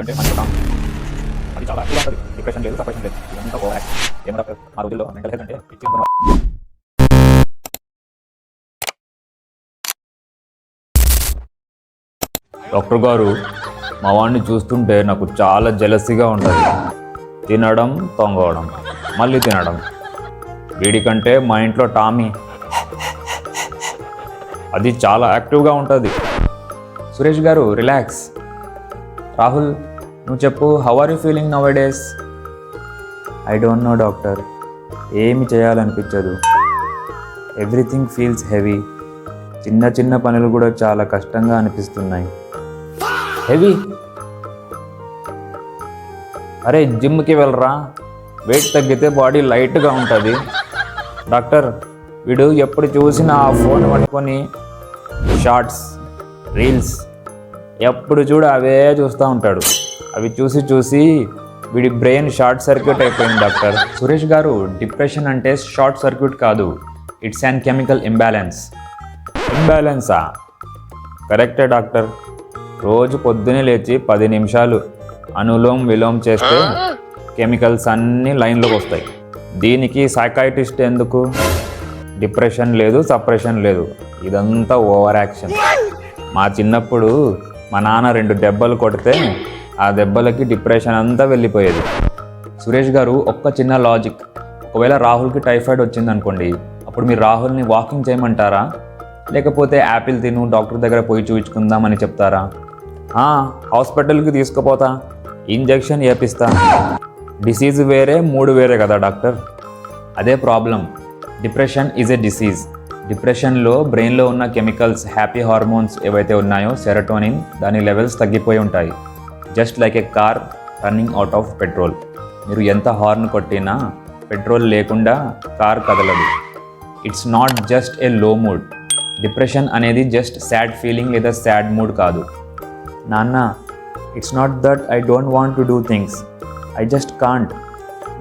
అంటే మంచి అది చాలా ఎక్కువ ఉంటుంది. డిప్రెషన్ లేదు, సపరేషన్ లేదు, ఇదంతా ఓవర్ యాక్షన్. ఏమో డాక్టర్, మా రోజుల్లో మెంటల్ హెల్త్ అంటే పిచ్చి అనుకున్నాం. డాక్టర్ గారు, మా వాడిని చూస్తుంటే నాకు చాలా జెలసీగా ఉంటుంది. తినడం, తొంగవడం, మళ్ళీ తినడం. వీడికంటే మా ఇంట్లో టామీ అది చాలా యాక్టివ్గా ఉంటుంది. సురేష్ గారు, రిలాక్స్. రాహుల్, నువ్వు చెప్పు, how are you feeling nowadays? I don't know doctor, ఏమి చేయాలనిపించదు. Everything feels heavy. చిన్న చిన్న పనులు కూడా చాలా కష్టంగా అనిపిస్తున్నాయి. హెవీ? అరే జిమ్కి వెళ్ళరా, వెయిట్ తగ్గితే బాడీ లైట్గా ఉంటుంది. డాక్టర్, వీడు ఎప్పుడు చూసినా ఆ ఫోన్ పట్టుకొని షార్ట్స్, రీల్స్ ఎప్పుడు చూడు అవే చూస్తూ ఉంటాడు. అవి చూసి చూసి వీడి బ్రెయిన్ షార్ట్ సర్క్యూట్ అయిపోయింది డాక్టర్. సురేష్ గారు, డిప్రెషన్ అంటే షార్ట్ సర్క్యూట్ కాదు, ఇట్స్ అన్ కెమికల్ ఇంబ్యాలెన్స్. ఇంబ్యాలెన్సా? కరెక్టే డాక్టర్. రోజు పొద్దునే లేచి 10 నిమిషాలు అనులోమ్ విలోమ్ చేస్తే కెమికల్స్ అన్నీ లైన్లోకి వస్తాయి. దీనికి సైకాట్రిస్ట్ ఎందుకు? డిప్రెషన్ లేదు, సప్రెషన్ లేదు, ఇదంతా ఓవర్ యాక్షన్. మా చిన్నప్పుడు మా నాన్న 2 దెబ్బలు కొడితే ఆ దెబ్బలకి డిప్రెషన్ అంతా వెళ్ళిపోయేది. సురేష్ గారు, ఒక్క చిన్న లాజిక్. ఒకవేళ రాహుల్కి టైఫాయిడ్ వచ్చిందనుకోండి, అప్పుడు మీరు రాహుల్ని వాకింగ్ చేయమంటారా, లేకపోతే యాపిల్ తిను, డాక్టర్ దగ్గర పోయి చూపించుకుందామని చెప్తారా? హాస్పిటల్కి తీసుకుపోతా, ఇంజెక్షన్ వేపిస్తా. డిసీజ్ వేరే, మూడు వేరే కదా డాక్టర్. అదే problem. Depression is a disease. డిప్రెషన్లో బ్రెయిన్లో ఉన్న కెమికల్స్, హ్యాపీ హార్మోన్స్ ఏవైతే ఉన్నాయో, సెరటోనిన్, దాని లెవెల్స్ తగ్గిపోయి ఉంటాయి. Just like A car running out of petrol. మీరు ఎంత హార్న్ కొట్టినా పెట్రోల్ లేకుండా కార్ కదలదు. ఇట్స్ నాట్ జస్ట్ ఏ లో మూడ్. డిప్రెషన్ అనేది జస్ట్ సాడ్ ఫీలింగ్ లేదా సాడ్ మూడ్ కాదు. నాన్న, it's not that I don't want to do things, I just can't.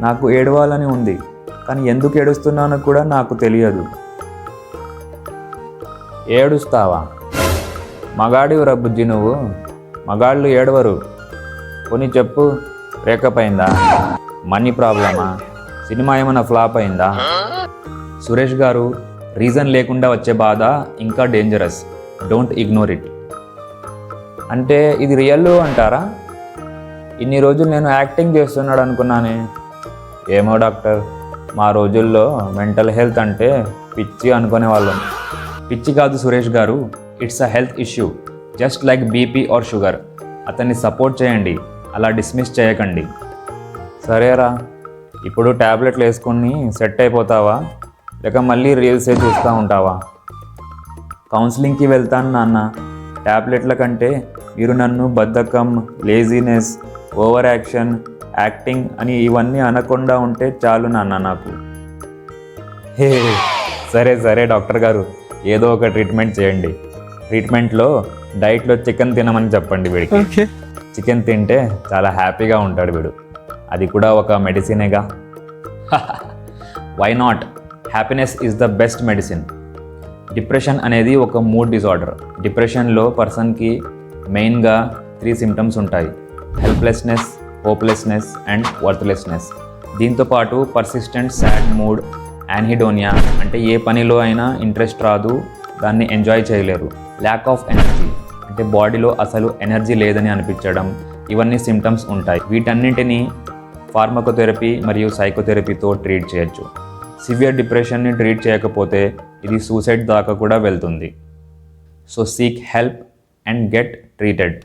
నాకు ఏడవాలని ఉంది, కానీ ఎందుకు ఏడుస్తున్నానో కూడా నాకు తెలియదు. ఏడుస్తావా? మగాడివరా బుజ్జి నువ్వు. మగాళ్ళు ఏడవరు. కొని చెప్పు, బ్రేకప్ అయిందా? మనీ ప్రాబ్లమా? సినిమా ఏమైనా ఫ్లాప్ అయిందా? సురేష్ గారు, రీజన్ లేకుండా వచ్చే బాధ ఇంకా డేంజరస్. Don't ignore it. అంటే ఇది రియల్ అంటారా? ఇన్ని రోజులు నేను యాక్టింగ్ చేస్తున్నాడు అనుకున్నానే. ఏమో డాక్టర్, మా రోజుల్లో మెంటల్ హెల్త్ అంటే పిచ్చి అనుకునే వాళ్ళం. పిచ్చి కాదు సురేష్ గారు, it's a health issue, just like BP or sugar. అతన్ని సపోర్ట్ చేయండి, అలా డిస్మిస్ చేయకండి. సరేరా, ఇప్పుడు ట్యాబ్లెట్లు వేసుకుని సెట్ అయిపోతావా, లేక మళ్ళీ రీల్సే చూస్తూ ఉంటావా? కౌన్సిలింగ్కి వెళ్తాను నాన్న. ట్యాబ్లెట్ల కంటే మీరు నన్ను బద్ధకం, లేజీనెస్, ఓవర్ యాక్షన్, యాక్టింగ్ అని ఇవన్నీ అనకుండా ఉంటే చాలు నాన్న నాకు. హే, సరే సరే డాక్టర్ గారు, ఏదో ఒక ట్రీట్మెంట్ చేయండి. ట్రీట్మెంట్లో డైట్లో చికెన్ తినమని చెప్పండి వీడికి. చికెన్ తింటే చాలా హ్యాపీగా ఉంటాడు వీడు. అది కూడా ఒక మెడిసినేగా. Why not? Happiness is the best medicine. Depression అనేది ఒక మూడ్ డిజార్డర్. డిప్రెషన్లో పర్సన్కి మెయిన్గా 3 సిమ్టమ్స్ ఉంటాయి: హెల్ప్లెస్నెస్, హోప్లెస్నెస్ అండ్ వర్త్లెస్నెస్. దీంతోపాటు పర్సిస్టెంట్ సాడ్ మూడ్, యాన్హిడోనియా అంటే ఏ పనిలో అయినా ఇంట్రెస్ట్ రాదు, దాన్ని ఎంజాయ్ చేయలేరు. ల్యాక్ ఆఫ్ ఎనర్జీ అంటే బాడీలో అసలు ఎనర్జీ లేదని అనిపించడం. ఇవన్నీ సిమ్టమ్స్ ఉంటాయి. వీటన్నింటినీ ఫార్మకోథెరపీ మరియు సైకోథెరపీతో ట్రీట్ చేయొచ్చు. సివియర్ డిప్రెషన్ని ట్రీట్ చేయకపోతే ఇది సూసైడ్ దాకా కూడా వెళ్తుంది. So seek help and get treated.